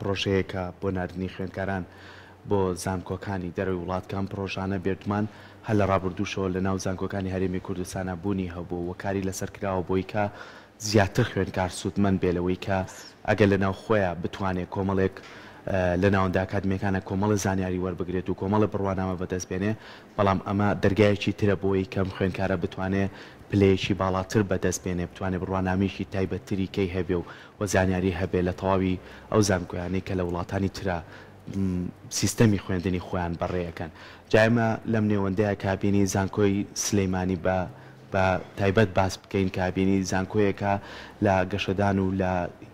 پرۆژەیەکە بۆ نردنی خوێندکاران بۆ زانکۆکانی دەروی وڵاتکان پرۆژانە بێردمان هەر لە ڕابردووشەوە لە ناو زانکۆکانی هەرێمی کوردستانە بوونی هەبوو و کاری لەسەرکراوە بۆی کە زیاتر خوێندکار سوودمەند بێلەوەی کە ئەگەر لە ناو خۆیان بتوانێت کۆمەڵێک لە ناوەندا ئاکادمیەکانە کۆمەڵە زانیاری وەربگرێت و کۆمەڵە بڕوانامە بەدەستبێنێ بەڵام ئەمە دەرگایەکی ترە بۆی کەم خوێندکارە بتوانێت پلەیەکی باڵاتر بەدەستبێنێ بتوانێت بڕوانامیشی تایبەتتری کەی هەبێ و زانیاری هەبێ لە تەواوی ئەو زانکۆیانەی کە لە وڵاتانی ترە سیستەمی خوێندنی خۆیان بەڕێیەکەن. جایمە لەم نێوەندەیە کابینی زانکۆی سلەیمانی بە تایبەت باس بکەین کابینی زانکۆیەکە لە گەشەدان و لە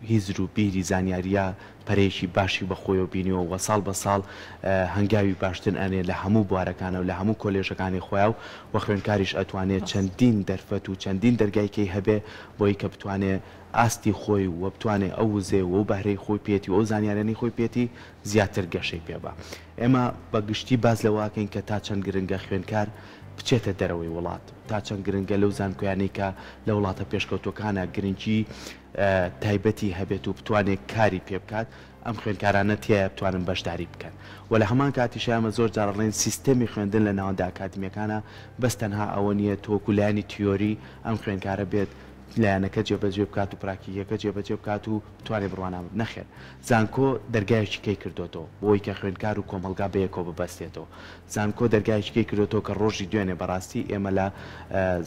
هیزر و بیری زانیاریە پەرێکی باشی بەخۆی و بینیەوە و ساڵ بە ساڵ هەنگاوی باشتر ئەنێ لە هەموو بوارەکانە و لە هەموو کۆلێژەکانی خۆیان و خوێندکاریش ئەتوانێت چەندین دەرفەت و چەندین دەرگایکەی هەبێ بۆی کە بتوانێت ئاستی خۆی و بتوانێت ئەو وزێ و بەهرەی خۆی پێێتی و ئەو زانیارانی خۆی پێێتی زیاتر گەشەی پێبە. ئێمە بەگشتی باز لەواکەین کە تا چەند گرنگە خوێندکار بچێتە دەرەوەی وڵات تا چەند گرنگە لەو زانکۆیانەی کە لە وڵاتە پێشکەوتەکانە گرنگی تایبەتی هەبێت و بتوانێت کاری پێ بکات ئەم خوێندکارانە تایە بتوانن بەشداری بکەن و لە هەمان کاتیشیامە زۆر جارڕێن سیستەمی خوێندن لە ناوەندا ئاکادمیەکانە بەس تەنها ئەوە نییە تۆکولایانی تیۆری ئەم خوێندکارە بێت لایەنەکە جێبەجێ بکات و پراکتیکەکە جێبەجێ بکات و بتوانێت بڕوانامە نەخێر. زانکۆ دەرگایەکی کەی کردوێتەوە بۆی کە خوێندکار و کۆمەلگا بەیەکەوە ببەستێتەوە. زانکۆ دەرگایەکی کەی کردوێتەوە کە ڕۆژی دوێنێ بەڕاستی ئێمە لە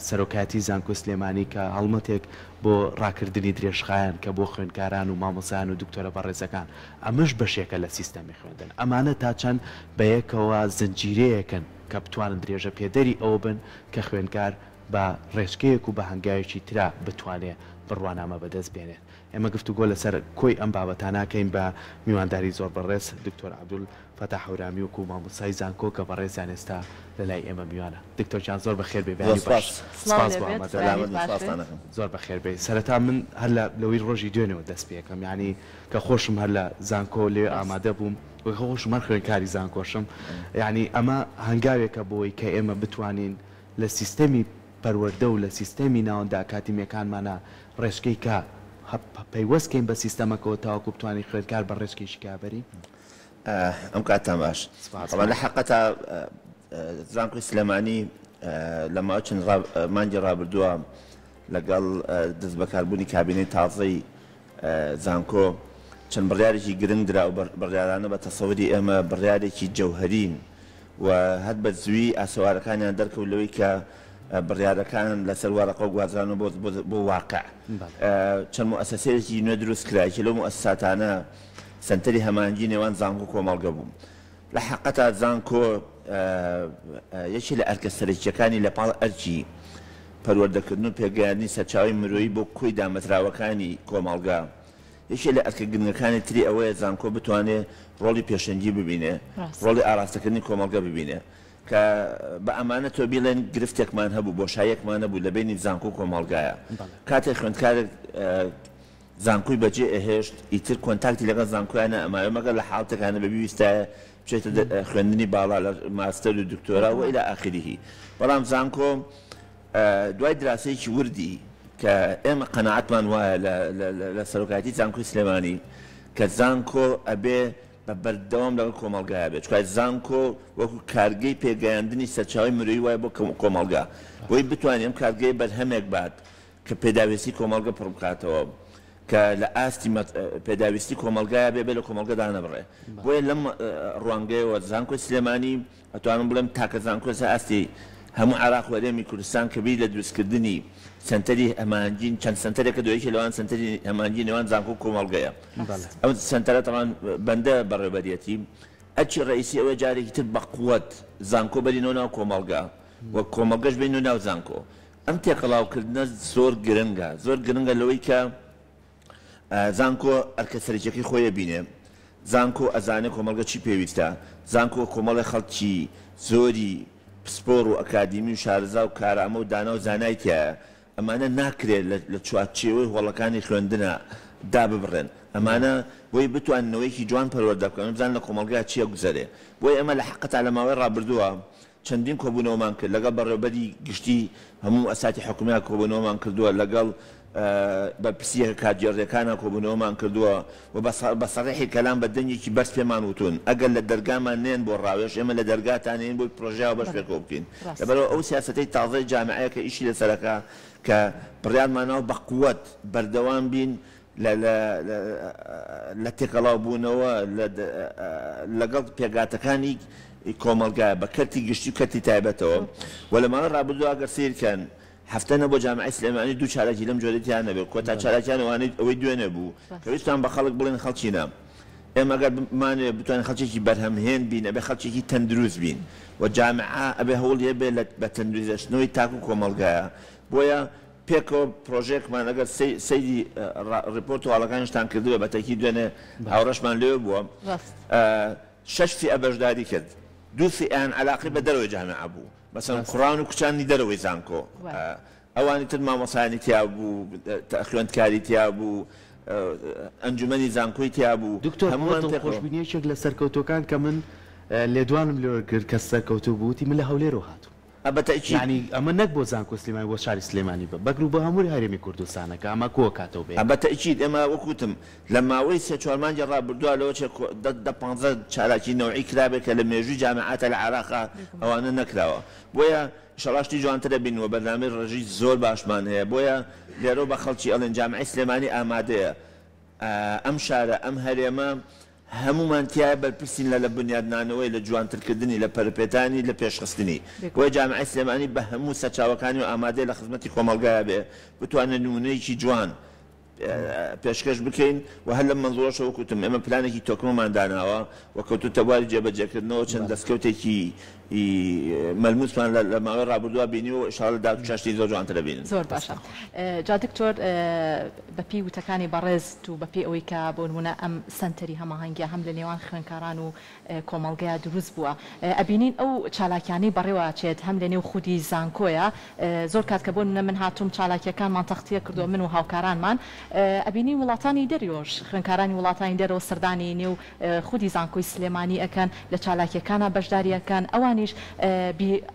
سەرۆکاتی زانکۆ سلێمانی کە هەڵمەتێک بۆ ڕاکردنی درێژخایەن کە بۆ خوێندکاران و مامۆسایان و دکتۆرە بەڕێزەکان ئەمەش بەشێکە لە سیستەمی خوێندن. ئەمانە تا چەند بەیەکەوە زنجیرەیەکن کە بتوانن درێژە پێدەری ئەوە بن کە خوێندکار بە ڕێژکەیەک و بە هەنگاوێکی ترا بتوانێت بڕوانامە بەدەست بێنێت. ئێمە گفتوگۆ لەسەر کۆی ئەم بابەتاناکەین بە میوانداری زۆر بەڕێز دکتۆر عەبدول فەتاح هەورامی وەکو مامۆستای زانکۆ کە بەڕێز زانستا لە لای ئێمە میوانە. دکتۆرجان زۆر بەخێر بێ باش زۆر بەخێر بێ. سەرەتا من هەر لەوەی ڕۆژی دوێنەوە دەست پێەکەم یعنی کە خۆشم هەر لە زانکۆ لێ ئامادە بووم خۆشم هەر خوێندکاری زانکۆشم یعنی ئەمە هەنگاوێکە بۆی کە ئێمە بتوانین لە سیستەمی پەروەردە و لە سیستەمی ناوەندا ئاکادمیەکانمانە ڕێژکەی کە پەیوەستکەین بە سیستەمەکەەوە تاوەکو بتوانین خوێندکار بە ڕێژکێکی کابەری ئەم کاتان باش لە حەقەتە زانکۆی سلێمانی لە ماوە چەند مانگی ڕابردووە لەگەڵ دەست بەکاربوونی کابینەی تازەی زانکۆ چەند بڕیارێکی گرنگ درا و بڕیارانە بە تەسەوری ئێمە بڕیارێکی جەوهەرین و هەر بە زووی ئاسەوارەکانیان دەرکەوت لەوەی کە بڕیارەکان لەسەر وەرەقە و گوازران بۆ واقع چەند موسسەیەکی نوێ دروست کرایکی لەو موسساتانە سنتەری هەمانگی نێوان زانکۆ کۆمەڵگە بووم. لە حەقەتە زانکۆ یەکی لە ئەرکە سەرەکیەکانی لە پاڵ ئەرکی پەروەردەکردن و پێگەیاندنی سەرچاوی مرۆیی بۆ کۆی دامەتراوەکانی کۆمەڵگا یەکی لە ئەرکە گرنگەکانی تری ئەوەیە زانکۆ بتوانێت ڕۆڵی پێشەنگی ببینێ ڕۆڵی ئاراستەکردنی کۆمەڵگە ببینێ کە بە ئەمانە تۆ بیڵێن گرفتێکمان هەبوو بۆشایەکمان هەبوو لە بینی زانکۆ و کۆمەڵگایە کاتێک خوێندکارێک زانکۆی بەجێ ئەهێشت ئیتر کۆنتاکتی لەگەڵ زانکۆیانە ئەمایە مەگەر لە حاڵتێکانە بەبیویستایە بچێتە خوێندنی باڵا لە ماستەر و دکتۆرا و ئیلا ئاخریهی. بەڵام زانکۆ دوای دراسەیەکی وردی کە ئێمە قەناعەتمان وایە لە سەرۆکاتی زانکۆی سلێمانی کە زانکۆ ئەبێ بە بەردەوام لەگەڵ کۆمەڵگایە بێت چکای زانکۆ وەکو کارگەی پێگەیاندنی سەرچاوی مرۆیی وایە بۆ کۆمەڵگا بۆی بتوانین ئەم کارگەی بەرهەمێک بات کە پێداویستی کۆمەڵگە پڕ بکاتەوە کە لە ئاستی پێداویستی کۆمەڵگایە بێ لە کۆمەڵگەدا نەبڕێ. بۆیە لەم ڕوانگەیەوە زانکۆی سلێمانی ئەتوانم بڵێم تاکە زانکۆ ئاستی هەموو عێراق و هەرێمی کوردستان کە بیر لە دروستکردنی سنتەری هەمانگین چەند سنتەرێکە دوێکی لەوان سنتەری هەمانگی نێوان زانکۆ و کۆمەڵگەیە. ئەو سنتەرە تەمان بەندە بەڕێوەبەریەتی ئەچی ڕئیسی ئەوە جارێکی تر بە قووەت زانکۆ بەرینەوە ناو کۆمەڵگا وە کۆمەڵگەش بینەوە ناو زانکۆ. ئەم تێکەڵاوکردنە زۆر گرنگە لەوەی کە زانکۆ ئەرکە سەرەکیەکەی خۆیە بینێ زانکۆ ئەزانێ کۆمەڵگە چی پێویستە زانکۆ کۆمەڵی خەڵکی زۆری پسپۆڕ و ئەکادیمی و شارەزا و کارامە و دانا و زانای تایە ئەمانە ناکرێت لە چوارچێوەی هۆڵەکانی خوێندنە داببڕێن ئەمانە بۆی بتواننەوەیکی جوان پەروەردە بکەن بزان لە کۆمەڵگا چییە گوزەرێ. بۆی ئەمە لە حەقەتا لە ماوەی ڕابردووە چەندین کۆبوونەوەمان کرد لەگەڵ بەڕێوەبەری گشتی هەموو ئەساتی حکوومیە کۆبوونەوەمان کردووە لەگەڵ بەرپرسیەکە کاتژێڕیەکانە کۆبوونەوەمان کردووە و بە سەڕێحی کەلام بە دەنگێکی بەرز پێمان وتون ئەگەر لە دەرگامان نێن بۆ ڕاوێژ ئێمە لە دەرگاتانێن بۆی پرۆژەیە بەش پێکەوە بکەین لەبەرەوە ئەو سیاسەتەی تازەی جامعەیە کە ئیشی لەسەرەکە کە بڕیارمانەوە بە قووەت بەردەوام بین لە تێکەڵاو بوونەوە لەگەڵ پێگاتەکانی کۆمەلگایە بە کەرتی گشتی و کەرتی تایبەتەوە و لە ماوەی ڕابردووە ئەگەر سیرکەن هەفتەنە بۆ جامعەی سلێمانی دوو چالاکی لەم جۆرەتیان نەبێت کۆتا چالاکیانەوەی ئەوەی دوێنێ بوو کە ویستان بە خەڵک بڵێن خەڵکینە ئێمە ئەگەر بمانێ بتوانین خەڵکێکی بەرهەمهێن بین ئەبێ خەڵکێکی تەندروست بین و جامعە ئەبێ هەوڵیە بێ بە تەندروستەشنەوەی تاکو کۆمەلگایە بۆیە پێکەوە پرۆژێکمان ئەگەر سەیری ڕپۆرت و هەڵەکانیشتان کردووە بە تەکی دوێنێ هاوڕەشمان لێ بووە 6 فئە بەشداری کرد 2 فئەیان عەلاقەی بە دەرەوەی جامعە بوو مثلا قورآن و کچانی دەرەوەی زانکۆ ئەوانی تر مامۆسایانی تیا بوو خوێندکاری تیا بوو ئەنجومەنی زانکۆی تیا بوو هەمووان خۆشببینیەکێک لە سەرکەوتەکان کە من لێدوانم لێ کرد کە سەرکەوتو بووتی من لە هەولێرەوە هاتوو ینی ئەمە نەک بۆ زانکۆ سلێمانی بۆ شاری سلێمانی بە بەگرو بە هەمووی هەرێمی کوردستانەکە ئەمە کۆ کاتەوە بێ بە تەئکید ئێمە وەکوتم لە ماوەی 3-4 مانگی ڕابردووە لەوە 15 چالاکی نەوعی کرابێت کە لە مێژووی جامعاتە لە عێراقا ئەوانە نەکراوە بۆیە شەڵاشتی جوانترە بینەوە بەرنامەی ڕێژی زۆر باشمان هەیە بۆیە لێرە بە خەڵکی ئەڵێن جامعەی سلێمانی ئامادەیە ئەم شارە ئەم هەرێمە هەمومان تایە بەرپرسین لە بنیادنانەوەی لە جوانترکردنی لە پەرپێتانی لە پێشخستنی بۆیە جامعەی سلێمانی بە هەموو سەرچاوەکانی و ئامادەی لە خزمەتی کۆمەلگایە بێ بتوانێت نمونەیەکی جوان پێشکەش بکەین و هەر لە منزوڕەشەوە وەکوتم ئێمە پلانێکی تۆکمەمان داناوە وەکەوتو تەبواری جێبەجێکردنەوە چەند دەستکەوتێکی مەلموسمان لە ماوەی ڕابردووە بینی و ئینشاڵڵا داهاتوو چاشتی زۆر جوانترە بینن. زۆر باشە. جا دکتۆر بەپی وتەکانی بەڕێز و بەپی ئەوەی کە بۆ نمونە ئەم سنتەری هەماهەنگیە هەم لە نێوان خوێندکاران و کۆمەڵگەیە دروست بووە ئەبینین ئەو چالاکیانەی بەڕێوە چێت هەم لە نێو خودی زانکۆیە زۆر کات کە بۆ من هاتووم چالاکیەکانمان تەختیە کردو من و هاوکارانمان ئەبینی وڵاتانی دەریۆش خوێندکارانی وڵاتانی دەرەوە سەردانی نێو خودی زانکۆی سلێمانی ئەکەن لە چالاکیەکانە بەشداریەکان ئەوانیش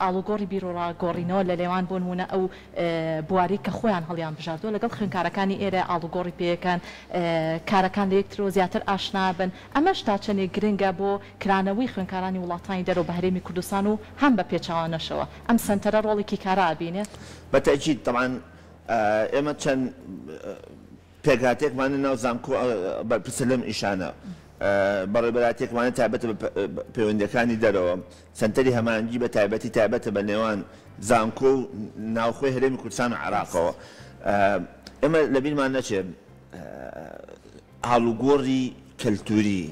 ئاڵوگۆڕی بیرۆڕاگۆڕینەوە لە لێوان بۆ نمونە ئەو بواری کە خۆیان هەڵیان بژاردووە لەگەڵ خوێندکارەکانی ئێرە ئاڵوگۆڕی پێەکەن کارەکان لە یەکترەوە زیاتر ئاشنا بن ئەمەش تا چەندێک گرنگە بۆ کرانەوەی خوێندکارانی وڵاتانی دەرەوە بە هەرێمی کوردستان و هەم بە پێچاوانەشەوە ئەم سنتەرە ڕۆڵێکی کارا بینێت بەتەکید طبعاً ئێمە چەند پێگاتێکمانە ناو زانکۆ بەرپرسە لەم ئیشانە بەڕێبەراتێکمانە تایبەتە بە پەیوەندیەکانی دەرەوە سنتەری هەمانگی بە تایبەتی تایبەتە بە نێوان زانکۆ و ناوخۆی هەرێمی کوردستان و عێراقەوە ئێمە لەبیرمان نەچێت هەڵوگۆڕی کەلتوری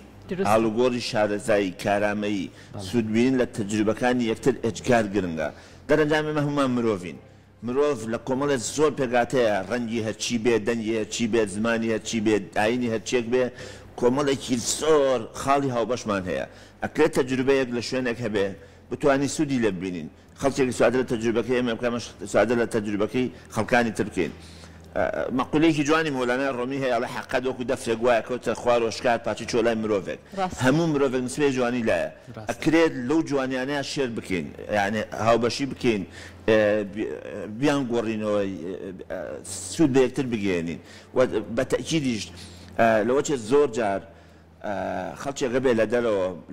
هەڵوگۆڕی شارەزایی کارامەیی سوودبینین لە تەجروبەکانی یەکتر ئەجگار گرنگە دەرەنجام ئێمە هەمومان مرۆڤین مرۆڤ لە کۆمەڵێک زۆر پێگاتەیە ڕەنگی هەرچی بێ دەنگی هەرچی بێت زمانی هەرچی بێت ئاینی هەرچێک بێ کۆمەڵێکی زۆر خاڵی هاوبەشمان هەیە ئەکرێت تەجروبەیەک لە شوێنێک هەبێ بتوانانی سوودی لێ ببینین خەڵکێکی سوادە لە تەجروبەکەی ئێمە بکەمەش سوادە لە تەجروبەکەی خەڵکانی تر بکەین مەقولەیەکی جوانی مۆلانای ڕۆمی هەیە ئەڵێ حەقەت وەکو دەفتێک وایە کەوتە خوار و شکات پاچی چۆ لای مرۆڤێک هەموو مرۆڤێک نسبەی جوانی لایە ئەکرێت لەو جوانیانەیە شێر بکەین یعنی هاوبەشی بکەین بیان گۆڕینەوە سوود بە یەکتر بگەێنین بە تەکیدیش لەوە چێت زۆر جار خەڵکێکە بێ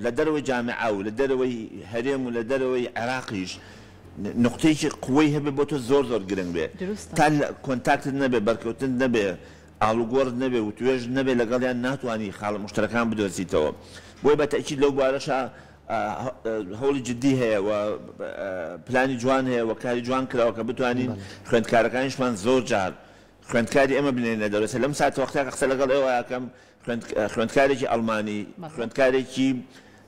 لە دەرەوەی جامعە و لە دەرەوەی هەرێم و لە دەرەوەی عێراقیش نقطەیەکی قوەی هەبێ بۆ تۆ زۆر زۆر گرنگ بێ تا کۆنتاکتت نەبێ بەرکەوتن نەبێ ئاڵوگۆڕت نەبێ و توێژ نەبێ لەگەڵیان ناتوانانی خاڵە مشتەکان بدۆزیتەوە بۆی بە تەکید لەو بارەشە هەوڵی جددی هەیە و پلانی جوان هەیە و کاری جوان کراوە کە بتوانین خوێندکارەکانیشمان زۆر جار خوێندکاری ئەمە بنێنە دەرەوە لەم ساعت وەختێک قسە لەگەڵ ئێوە یاکەم خوێندکارێکی ئەڵمانی خوێندکارێکی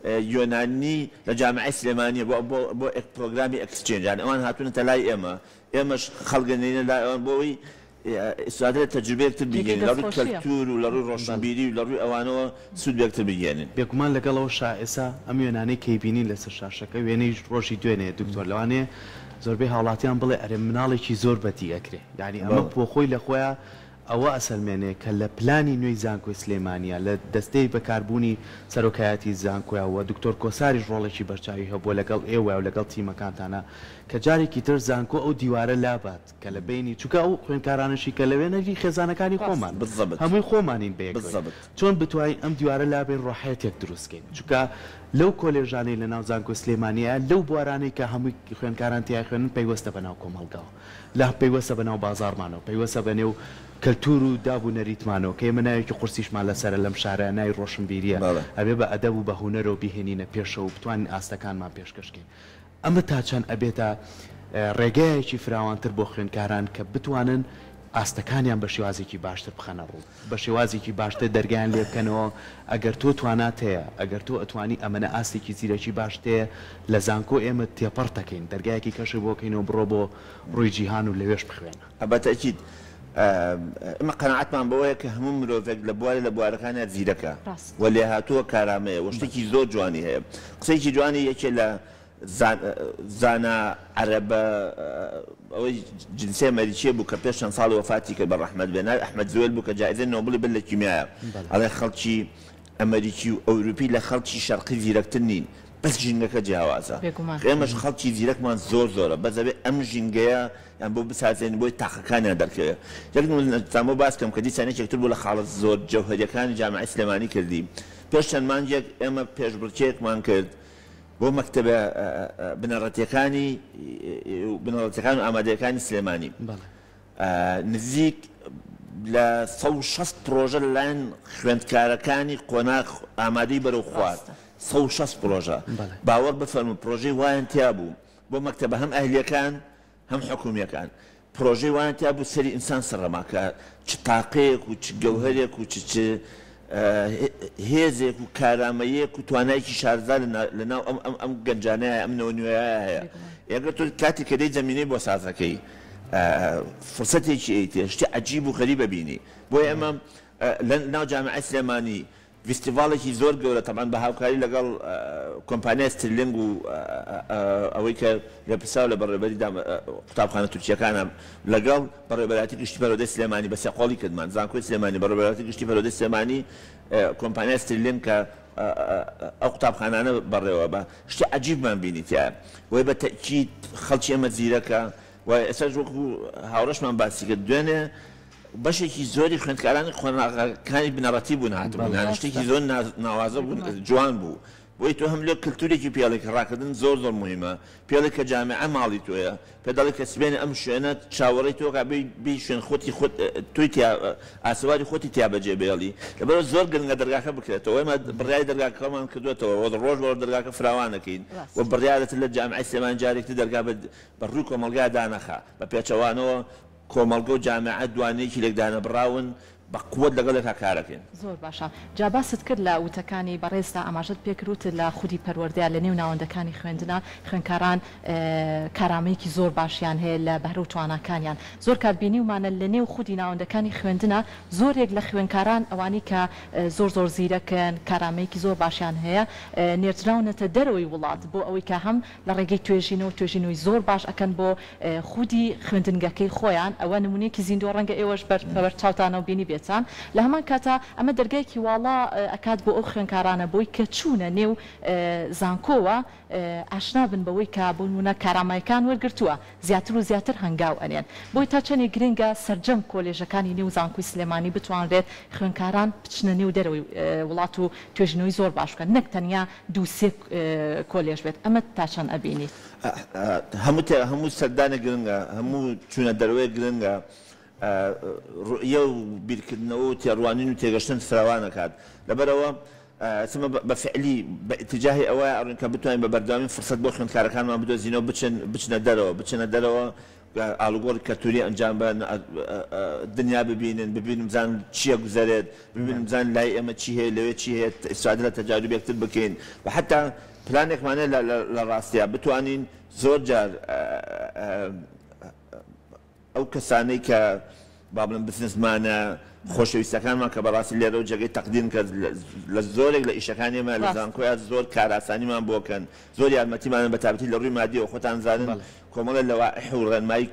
یۆنانی لە جامعەی سلێمانیە بۆ پرۆگرامی ئەکسچێنج ئەوان هاتوونەتە لای ئێمەش خەڵگەنینە لای ئەوان بۆەوەی ئیسادە تەجروبەیەکتر بگەێنین لە ڕووی کەلتور و لە ڕووی ڕۆشنبیری و لە ڕووی ئەوانەوە سوودێکتر بگەێنین بێگومان لەگەڵەوە ئێستا ئەم وێنانەی کەیبینین لەسەر شاشەکە وێنەی ڕۆژی دوێنێ دکتۆر لەوانەیە زۆربەی هاوڵاتیان بڵێ ئەرێ مناڵێکی زۆر بەتی ئەکرێ یعنی ئەمە بۆ خۆی لە خۆیان ئەوە ئەسەلمێنێ کە لە پلانی نوێی زانکۆی سلێمانیە لە دەستەی بەکاربوونی سەرۆکایەتی زانکۆیەوە دکتۆر کۆساری ڕۆڵێکی بەرچاوی هەبووە لەگەڵ ئێوە و لەگەڵ تیمەکانتانە کە جارێکی تر زانکۆ ئەو دیوارە لابات کە لە بینی چووکە ئەو خوێنکارانشی کە لەوێ نەری خێزانەکانی خۆمان هەمووی خۆمانین بێ چۆن بتوانین ئەم دیوارە لابێن ڕۆحەتێک دروستکەین چووکە لەو کۆلێژانەی لە ناو زانکۆ سلێمانیە لەو بوارانەی کە هەمووی خوێنکاران تیا خوێنن پەیوەستە بەناو کۆمەڵگەوە لە پەیوەستە بەناو بازارمانەوە پەیوەستە بەنێو کەلتور و دابوو نەریتمانەوە کە ئێمە ناوێکی قورسیشمان لەسەرە لەم شارە ناوی ڕۆشنبیریە ئەبێ بە ئەدەب و بە هونەرەوە بیهێنینە پێشەوە و بتوانین ئاستەکانمان پێشکەشکەین ئەمە تا چەند ئەبێتە ڕێگایەکی فراوانتر بۆ خوێنکاران کە بتوانن ئاستەکانیان بە شێوازێکی باشتر بخەنە ڕوو بە شێوازێکی باشتر دەرگیان لێ بکەنەوە ئەگەر تۆ توانات هەیە ئەگەر تۆ ئەتوانی ئەمەنە ئاستێکی زیرەکی باشتەیە لە زانکۆ ئێمە تێپەڕ دەکەین دەرگایەکی کەشی بۆکەینەوە بڕۆ بۆ ڕووی جیهان و لەوێش بخوێنە ئەبەتەکیید ئمە قەناعەتمان بەوەیە کە هەموو مرۆڤێک لە بواری لە بوارەکانیان زیرەکە و لێ هاتووە کارامەیە و شتێکی زۆر جوانی هەیە قسەیکی جوانی یەکێ لە زانە عەرەبە ئەوەی جنسێ ئەمریکیە بوو کە پێش چەند ساڵی وەفاتی کرد بە ڕەحمەت بێناوی ئەحمەد زوێل بوو کە جایزەی نۆبڵی بن لە کیمیایە ئەڵێ خەڵکی ئەمریکی و ئەوروپی لە خەڵکی شەرقی زیرەکتر نین بەس ژینگەکە جیاوازە ئێمەش خەڵکی زیرەکمان زۆرە بەزەبێ ئەم ژینگەیە یان بۆ بسازێن بۆی تاقەکانیان دەرکەوێت یەک تامۆ باس کەم کە دیسانێکێکتر بوو لە خاڵە زۆر جەوهەریەکانی جامعەی سلێمانی کردی پێش چەند مانجێک ئێمە پێشبڕکێکمان کرد بۆ مەکتەبە بنەڕەتیەکان و ئامادەیەکانی سلێمانی نزیک لە 160 پرۆژە لەلایەن خوێندکارەکانی قۆناغ ئامادەی بەرەو خوارد 160 پرۆژە باوەڕ بفەرمو پرۆژەی وایان تیا بوو بۆ مەکتەبە هەم ئەهلیەکان هەم حکوومیەکان پرۆژەی وایان تیا بوو سەری ئینسان سەرڕەماکە چ تاقەیەک و چ گەوهەرێک و چ هێزێک و کارامەیەک و توانایکی شارزار لەناو ئەم گەنجانەیە ئەم نەوەنوێیە هەیە ئەگەر تۆ کاتی کە دەی زەمینەی بۆ سازەکەی فرسەتێکی ئەیتێ شتی عەجیب و غەریبە بینی بۆیە ئەمە لە ناو جامعەی سلێمانی فیستیڤاڵێکی زۆر گەورە تەمان بە هاوکاری لەگەڵ کۆمپانیای سترلینگ و ئەوەی کە لە پرساو لە بەڕێوەبەری قوتابخانە تورکیەکانە لەگەڵ بەڕێوەبەراتی گشتی پەرۆدەی سلێمانی بە سێقۆڵی کردمان زانکۆی سلێمانی بەڕێوەبەراتی گشتی پەرۆدەی سلێمانی کۆمپانیای سترلینگ کە ئەو قوتابخانانە بەڕێوە بە شتی عەجیبمان بینی تایە وەی بە تەکید خەڵکی ئەمە زیرەکە و ئێستا وەکو هاوڕێشمان باسی کرد دوێنێ بەشێکی زۆری خوێندکارانی خۆناغەکانی بنەڕەتی بوون هاتبوون شتێکی زۆر ناوازە بوون جوان بوو بۆی تۆ هەم لێ کللتورێکی پیاڵێک ڕاکردن زۆر مهمە پێڵێک کە جامعە ماڵی تۆیە پێداڵی کە سبێنە ئەم شوێنە چاوەڕێی تۆ بی شوێن خۆتی توی ئاسواری خۆتی تیا بەجێ بێڵی لەبەر زۆر گرنگە دەرگاکە بکرێتەوە ئێمە بڕیای دەرگاکەمان کردوێتەوە ڕۆژ بۆ دەرگاکە فراوانەکەین و بڕیارەت لە جامعەی سلێمانی جارێکتر دەرگا بەڕووی کۆمەڵگا دانەخا بە پێچەوانەوە کۆمەڵگە و جامعە دوانەیەکی لێکدانە بڕاون بە قووەت لەگەڵێکا کارەکەین زۆر باشە جا باست کرد لە وتەکانی بەڕێزدا ئاماژەت پێکروت لە خودی پەروەردەیە لە نێو ناوەندەکانی خوێندنە خوێندکاران کارامەیەکی زۆر باشیان هەیە لە بەهرە و تواناکانیان زۆر کاتبینی ومانە لە نێو خودی ناوەندەکانی خوێندنە زۆرێک لە خوێندکاران ئەوانی کە زۆر زیرەکەن کارامەیەکی زۆر باشیان هەیە نێردراونەتە دەرەوەی وڵات بۆ ئەوەی کە هەم لە ڕێگەی توێژینەوەی زۆر باش ئەکەن بۆ خودی خوێندنگەکەی خۆیان ئەوە نمونەیەکی زیندۆ ڕەنگە ئێوەش بەر چاوتانەوە بینی بێت لە هەمان کاتە ئەمە دەرگایکی واڵا ئەکات بۆ ئەو خوێنکارانە بۆی کە چوونە نێو زانکۆوە ئاشنا بن بەوەی کە بوونە کارامایەکان وەرگرتووە زیاتر و زیاتر هەنگاو ئەنێن بۆی تا چەندی گرنگە سەرجەم کۆلێژەکانی نێو زانکۆی سلێمانی بتوانرێت خوێنکاران بچنە نێو دەرەوەی وڵات و توێژینەوەی زۆر باش بکەن نەک تەنیا دووسێ کۆلێژ بێت ئەمە تا چەند ئەبینیت هەموو سەردانە گرنگە هەموو چوونە دەرەوەی گرنگە ڕوئیە و بیرکردنەوە و تێڕوانین و تێگەشتن فراوانەکات لەبەرەوە سمە بە فعلی بە ئیتیجاهی ئەوەیە ئەڕێن کە بتوانین بە بەردەوامی فرسەت بۆ خوێندکارەکانمان بدۆزینەوە بچنە دەرەوە ئاڵوگۆڕی کەلتوری ئەنجام بە دنیا ببینم زان چییە گوزارێت ببینم زان لای ئێمە چی هەیە لەوێ چی هەیە ئیسرائیل لە تەجاروبێکتر بکەین و حتا پلانێکمانەیە لە ڕاستیە بتوانین زۆر جار ئەو کەسانەی کە با بڵێن بزنسمانە خۆشەویستەکانمان کە بەڕاستی لێرە و جێگەی تەقدیم کە لە زۆرێک لە ئیشەکانیمە لە زانکۆیان زۆر کاراسانیمان بۆکەن زۆر یارمەتیمانن بە تابەتی لە ڕووی مادیەوە خۆتان زانن کۆمەڵە لەوائح و ڕێنمایی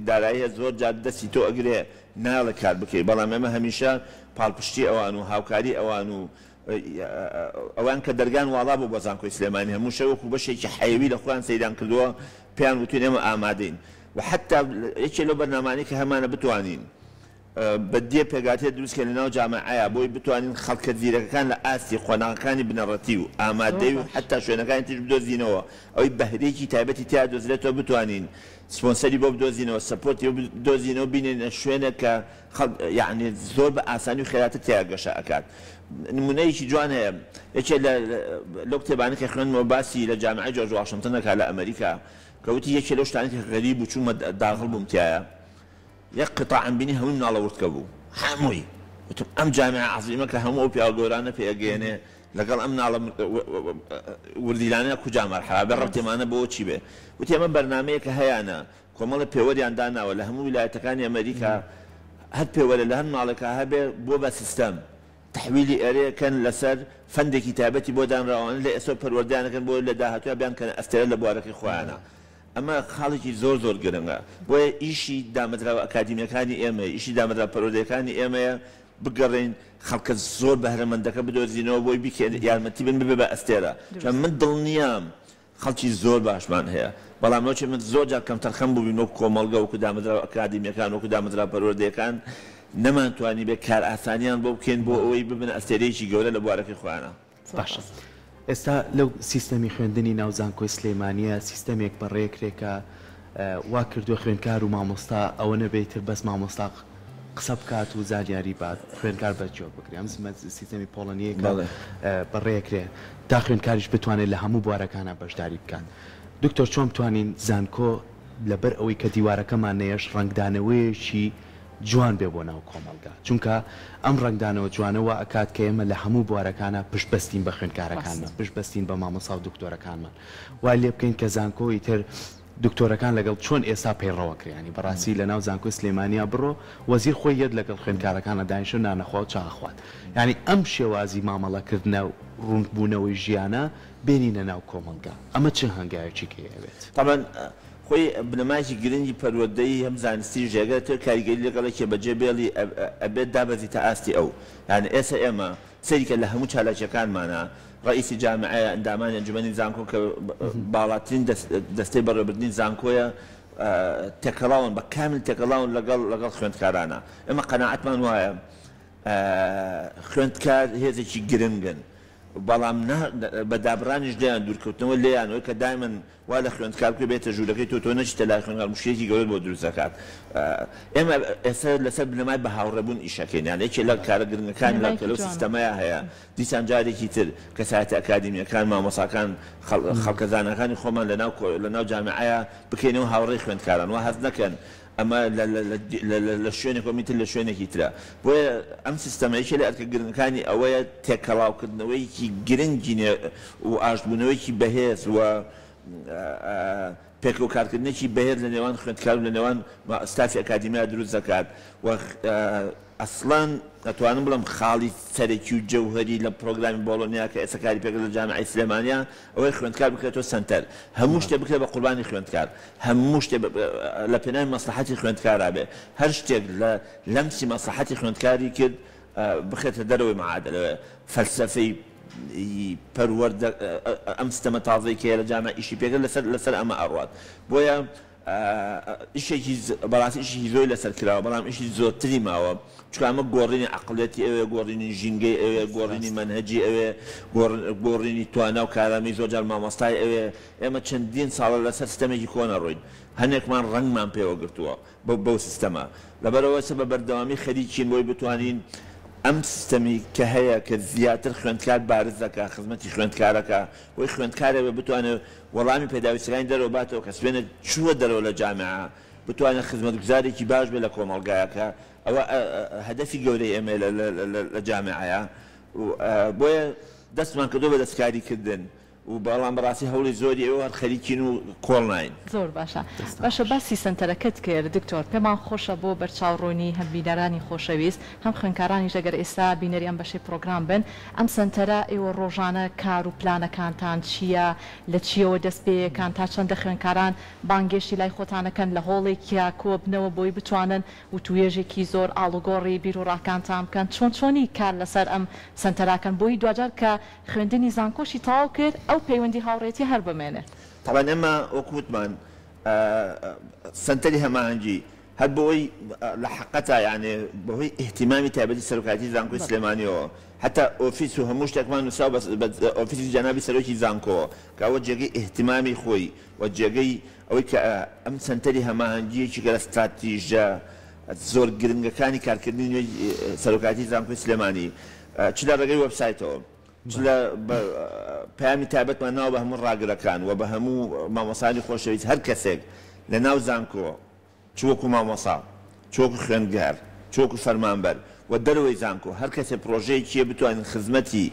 دارایی هەیە زۆر جار دەستی تۆ ئەگرێ ناڵە کار بکەیت بەڵام ئێمە هەمیشە پاڵپشتی ئەوان و هاوکاری ئەوان و ئەوان کە دەرگان واڵا بۆ بۆ زانکۆی سلێمانی هەموو شەوەکو بەشێکی حەیوی لە خۆیان سەیران کردووە پێیان وتوین ئێمە ئامادەین و حتا یەکێ لەو بەرنامانەی کە هەمانە بتوانین بەدیێ پێگاتێ دروستکە لەناو جامعەیە بۆی بتوانین خەڵکە زیرەکەکان لە ئاستی خۆناغەکانی بنەڕەتی و ئامادەی و حتا شوێنەکانی تر بدۆزینەوە ئەوەی بەهرەیەکی تایبەتی تیا دۆزرێتەوە بتوانین سپۆنسەری بۆ بدۆزینەوە سەپۆرتی بدۆزینەوە بینێنە شوێنە کە یعنی زۆر بە ئاسانی و خێراتە تیا گەشە ئەکات. نمونەیەکی جوان هەیە یەکێ لەو کتێبانە کە خوێندمەوە باسی لە جامعەی جۆرج واشنتنەکە لە ئەمریکا کەوتی یەکێ لەو شتانی کە غەریب و چوومە داخڵ بووم تایە یەک قطاعم بینی هەمووی مناڵە وردکە بوو هەمووی وتم ئەم جامعە عەزیمە کە هەموو ئەو پیاگۆرانە پێگەێنێ لەگەڵ ئەم ناڵە وردیلانە کوجا مەرحەبا بێ ڕەبتێمانە بۆ چی بێ وتی ئەمە بەرنامەیە کە هەیەە کۆمەڵە پێوەریان داناوە لە هەموو ویلایەتەکانی ئەمریکا هەر پێوەرە لە هەر ماڵێکە هەبێ بۆ بە سیستەم تحویلی ئەرەیەکەن لەسەر فەندێکی تایبەتی بۆ دانراوان لە ئێستا پەروەردیانەکەن بۆ لە داهاتوە بیان کە ئەستێرە لە بوارەکەی خۆیانە ئەمە خاڵێکی زۆر زۆر گرنگە بۆیە ئیشی دامەدراوە ئەکادیمیەکانی ئێمە ئیشی دامەدرا پەروەردەکانی ئێمەیە بگەڕین خەڵکە زۆر بەهرەمەندەکە بدۆزینەوە بۆی بکێن یارمەتی بن ببێ بە ئەستێرە چون من دڵنیام خەڵکی زۆر باشمان هەیە بەڵام نۆچێ من زۆر جار کەم تەرخەم بووین وەکو کۆمەڵگە وەکو دامەدرا ئەکادیمیەکان وەکو دامەدرا پەروەردەکان نەمانتوانی بێ کار ئاسانیان بۆ بکەین بۆ ئەوەی ببنە ئەستێرەیەکی گەورە لە بوارەکەی خۆیانە. باشە ئێستا لەو سیستەمی خوێندنی ناو زانکۆی سلێمانیە سیستەمێک بەڕێکرێکە وا کردووە خوێنکار و مامۆستا ئەوە نەبێتتر بەس مامۆستا قسە بکات و زانیاری بات خوێنکار بەجۆ بکرێ ئەم سیستەمی پۆڵەنیەکە بەڕێکرێ تا خوێنکاریش بتوانێت لە هەموو بوارەکانە بەشداری بکەن. دکتۆر چۆن بتوانین زانکۆ لەبەر ئەوەی کە دیوارەکەمان نەیەش ڕنگدانەوەیەکی جوان بێ بۆ ناو کۆمەلگا چونکە ئەم ڕنگدانەوە جوانەوە ئەکات کە ئێمە لە هەموو بوارەکانە پشت بەستین بە خوێنکارەکانمان پشت بەستین بە مامۆستا و دکتۆرەکانمان وای لێ بکەین کە زانکۆی تر دکتۆرەکان لەگەڵ چۆن ئێستا پەیڕەوەکرێنی بەڕاستی لە ناو زانکۆی سلێمانیا بڕۆ وەزیر خۆی یەد لەگەڵ خوێنکارەکانە دانیشە نانەخوا و چاخوات یعنی ئەم شێوازی مامەڵەکردنە و ڕوونبوونەوەی ژیانە بێنینە ناو کۆمەلگا ئەمە چه هەنگایەکی کەیەوێت طبعا خۆی بنەمایکی گرنگی پەروەردەی هەم زانستی ژێگەر تۆ کاریگەری لەگەڵێکی بەجێ بێڵی ئەبێت دابەزی تا ئاستی ئەو یعنی ئێستا ئێمە سەریکە لە هەموو چالاکیەکانمانە ڕئیسی جامعەیە ئەندامانی ئەنجومەنی زانکۆ کە باڵاترین دەستەی بەڕێوەبردنی زانکۆیە تێکەڵاون بە کامل تێکەڵاون لەگەڵ خوێندکارانە ئێمە قەناعەتمان وایە خوێندکار هێزێکی گرنگن بەڵام بە دابرانیش دەیان دوورکەوتنەوە لێیانەوەی کە دایمەن وا لە خوێندکار بێتە ژوورەکەی تۆ نەچیتە لای خوێندکار مشکلێکی گەورە بۆ دروست دەکات. ئێمە ئێستا لەسەر بنەمای بە هاوڕێبوون ئیشەکەین یان یەکێ لە کارە گرنگەکانی لەو سیستەمەیە هەیە دیسان جارێکی تر کەسایەتە ئەکادیمیەکان مامۆساکان خەڵکەزانەکانی خۆمان لەناو جامعەیە بکەینەوە هاوڕێی خوێندکاران وا هەز نەکەن ئەمە لە شوێنێک کۆمیتر لە شوێنێکی ترە بۆیە ئەم سیستەمەیەکی لە ئەرکە گرنگەکانی ئەوەیە تێکەڵاوکردنەوەیکی گرنگی و ئاشتبوونەوەیکی بەهێز و پێک و کارکردنێکی بەهێز لە نێوان خوێندکار و لە نێوان ستافی ئەکادیمیا دروست دەکات و ئەسڵان ئەتوانم بڵم خاڵی سەرەکی و جەوهەری لە پرۆگرامی بۆڵۆنیا کە ئێستا کاری پێکرد لە جامعەی سلێمانیا ئەوەی خوێندکار بکرێتەوە سەنتەر هەموو شتێک بکرێت بە قوربانی خوێندکار هەموو شتێک لە پێناوی مەسلحەتی خوێندکارا بێ هەر شتێک لە لەمسی مەسلحەتی خوێندکاری کرد بخێتە دەرەوەی معادلەوە فەلسەفەی پەروەردە ئەم سیستەمە تازەی کە لە جامعە ئیشی پێکرد لەسەر ئەمە ئەڕوات بۆیە ئیشێکی بەڕاستی ئیشی زۆری لەسەر کراوە بەڵام ئیشی زۆرتری ماوە چکە ئەمە گۆڕینی عەقڵێتی ئەوێ گۆڕینی ژینگەی ئەوێ گۆڕینی مەنهەجی ئەوێ گۆڕینی توانا و کارامی زۆرجار مامۆستای ئەوێ ئێمە چەندین ساڵە لەسەر سیستەمێکی کۆنە ڕۆین هەنێکمان ڕەنگمان پێوە گرتووە بەو سیستەمە لەبەرەوە بە بەردەوامی خەریکین بۆی بتوانین ئەم سیستەمی کە هەیە کە زیاتر خوێندکار بارز دەکا خزمەتی خوێندکارەکە بۆی خوێندکارێ بتوانێت وەڵامی پێداویستەکانی دەرەوە باتەوە کە سوێنە چووە دەرەوە لە جامعە بتوانێت خزمەتگوزارێکی باش بێ لە کۆمەڵگایەکە ئەوە هەدەفی گەورەی ئێمە لە جامعەیە بۆیە دەستمان کردو بە دەستکاریکردن و بەڵام بەڕاستی هەوڵی زۆری ئێوە هەر خەریکین و کۆڵ ناین. زۆر باشە باسی سنتەرەکەت کرد دکتۆر پێمان خۆشە بۆ بەرچاوڕوونی هەم بینەرانی خۆشەویست هەم خوێندکارانی ژەگەر ئێستا بینەریان بەشی پرۆگرام بن ئەم سنتەرە ئێوە ڕۆژانە کار و پلانەکانتان چییە لە چیەوە دەست پێیەکان تا چەندە خوێندکاران بانگێشتی لای خۆتانەکەن لە هۆڵێکیا کۆبنەوە بۆی بتوانن و توێژێکی زۆر ئاڵوگۆڕی بیرۆڕاکانتان بکەن چۆنی کار لەسەر ئەم سنتەراکەن بۆی دوجار کە خوێندنی زانکۆشی تەواو کرد ئەو پەیوەندی هاوڕێتی هەر بمێنێت. طبعا ئێمە وەکوتمان سنتەری هەماهەنگی هەر بۆی لە حقەتە یعنی بەهۆی اهتیمامی تایبەتی سەرۆکاتی زانکۆی سلێمانیەوە حتا ئۆفیس و هەموو شتێکمان نووسا ئۆفیسی جەنابی سەرۆکی زانکۆ کەەوە جێگەی اهتیمامی خۆی و جێگەی ئەوەی کە ئەم سنتەری هەماهەنگیەکی گەرە استراتیژە زۆر گرنگەکانی کارکردنی نوێی سەرۆکاتی زانکۆی سلێمانی چ لە ڕێگەی وەبسایتەوە لە پامی تایبەتمان ناوە بە هەموو ڕاگرەکان و بە هەموو مامۆسانی خۆشەویست هەر کەسێک لە ناو زانکۆ چوەکو مامۆسا چۆکو خوێندگار چۆکو فەرمانبەر و دەرەوەی زانکۆ هەر کەسێ پرۆژەیەکیە بتوانین خزمەتی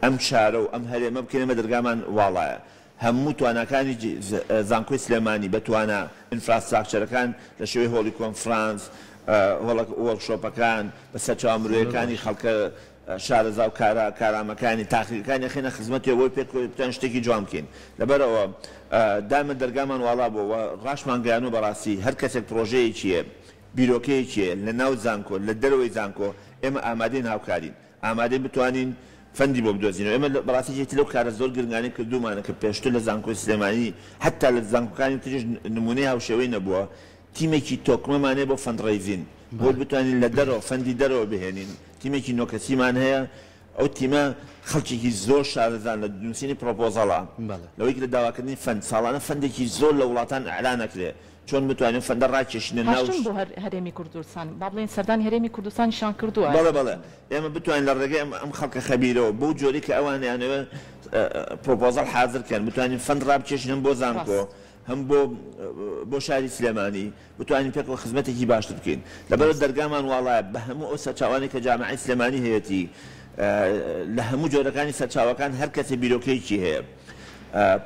ئەم شارە و ئەم هەرێمە بکەنەمە دەرگامان واڵایە هەموو توانەکانی زانکۆی سلێمانی بەتوانە ئینفراستراکچەرەکان لە شێوەی هۆڵی کۆنفرانس وەرکشۆپەکان بە سەرچاومرۆیەکانی خەڵکە شارەزا و کارامەکانی تاقیەکانی خێنە خزمەتی بۆی پێتان شتێکی جوان بکەین لەبەرەوە دامە دەرگامان واڵا بووە ڕاشمان گەیان و بەڕاستی هەر کەسێک پرۆژەیەکیە بیرۆکەیەکیە لە ناو زانکۆ لە دەرەوەی زانکۆ ئێمە ئامادەین هاوکارین ئامادەی بتوانین فەندی بۆ بدۆزینەوە ئێمە بەڕاستیەتی لەو کارە زۆر گرنگانی کردومانە کە پێشتر لە زانکۆی سلێمانی حتا لە زانکۆکانی تریش نمونەی هاوشێوەی نەبووە تیمێکی تۆکمەمانێ بۆ فەندڕەیڤین بۆ بتوانین لە دەرەوە فەندی دەرەوە بهێنین تیمێکی نۆکەسیمان هەیە ئەو تیمە خەڵکێکی زۆر شارەزان لە نووسینی پرۆپۆزەڵە لەوەی لە داواکردنی فەند ساڵانە فەندێکی زۆر لە وڵاتان ئەعلان نەکرێ چۆن بتوانین فەندە ڕاکێشینە ناو بۆ هەرێمی کوردستان با بڵێن سەردانی هەرێمی کوردستانیشان کردووە بەڵێ ئێمە بتوانین لە ڕێگەی ئەم خەڵکە خەبیرەوە بۆ جۆری کە ئەوانیانەوە پرۆپۆزەڵ حازرکەن بتوانین فەند ڕابکێشین بۆ زانکۆ هەم بۆ شاری سلێمانی بتوانین پێکەوە خزمەتێکی باشتر بکەین لەبەرەوە دەرگامان واڵایە بە هەموو ئەو سەرچاوانی کە جامعەی سلێمانی هەیەی لە هەموو جۆرەکانی سەرچاوەکان هەر کەسێ بیرۆکەیەکی هەیە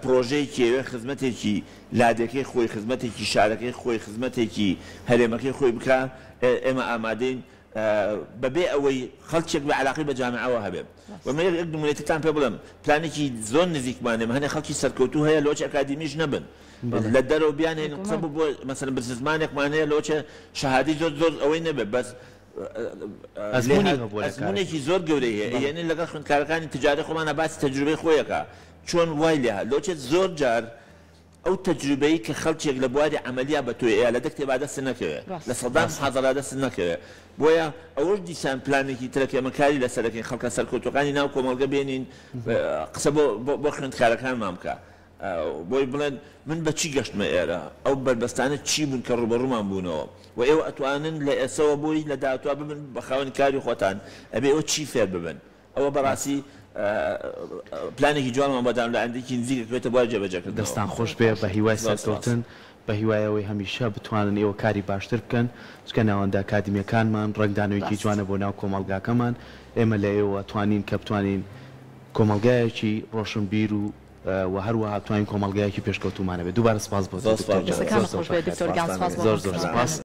پرۆژەیەکی ئەوێ خزمەتێکی لادەکەی خۆی خزمەتێکی شارەکەی خۆی خزمەتێکی هەرێمەکەی خۆی بکە ئێمە ئامادەین بەبێ ئەوەی خەڵکێک بە علاقی بە جامعەوە هەبێ ومە یەک نمونەتتان پێ بڵێم پلانێکی زۆر نزیکمانێ هەنێ خەڵکی سەرکەوتوو هەیە لۆچ ئەکادیمیش نەبن لە دەرەوە بیانێن قسە بۆ مەسەلەن برززمانێکمان هەیە لۆچە شەهادی زۆر ئەوەی نەبێت بەس ئەزمونێکی زۆر گەورەی هەیە یعنی لەگەڵ خوێندکارەکانی تجاری خۆمانە باسی تەجروبەی خۆیەکە چۆن وای لێها لۆچێت زۆر جار ئەو تەجروبەی کە خەڵکێک لە بواری عملیا بە تۆی ئەیە لە دەکتێبا دەست نەکەوێت لە سەدان حاضرا دەست نەکەوێت بۆیە ئەوەش دیسان پلانێکی ترەکە ئێمە کاری لەسەرەکەین خەڵکە سەرکەوتوەکانی ناو کۆمەڵگە بێنین قسە بۆ خوێندکارەکانمان بکە بۆی بڵێن من بە چی گەشتمە ئێرە ئەو بربەستانە چی بوون کە ڕوبەڕوومان بوونەوە و ئێوە ئەتوانن لە ئێسەوە بۆی لە داهاتوە ببن بە خاوەنی کاری خۆتان ئەبێ ئەوە چی فێر ببن ئەوە بەڕاستی پلانێکی جوانمان بەدام لە ئەندێکی نزیکەکەوێتە بوار جێبەجێکردن دەستان خۆش بێ بە هیوای سەرکەوتن بە هیوایەوەی هەمیشە بتوانن ئێوە کاری باشتر بکەن چکە ناوەندە ئاکادیمیەکانمان ڕنگدانەوەیکی جوانە بۆ ناو کۆمەڵگاکەمان ئێمە لە ئێوە توانین کە بتوانین کۆمەڵگایەکی ڕۆشنبیر و هەروەها توانین کۆمەڵگایەکی پێشکەوتومانە بێت دووبارە سپاس بۆ دکتۆر گیان سپاس زۆر سپاس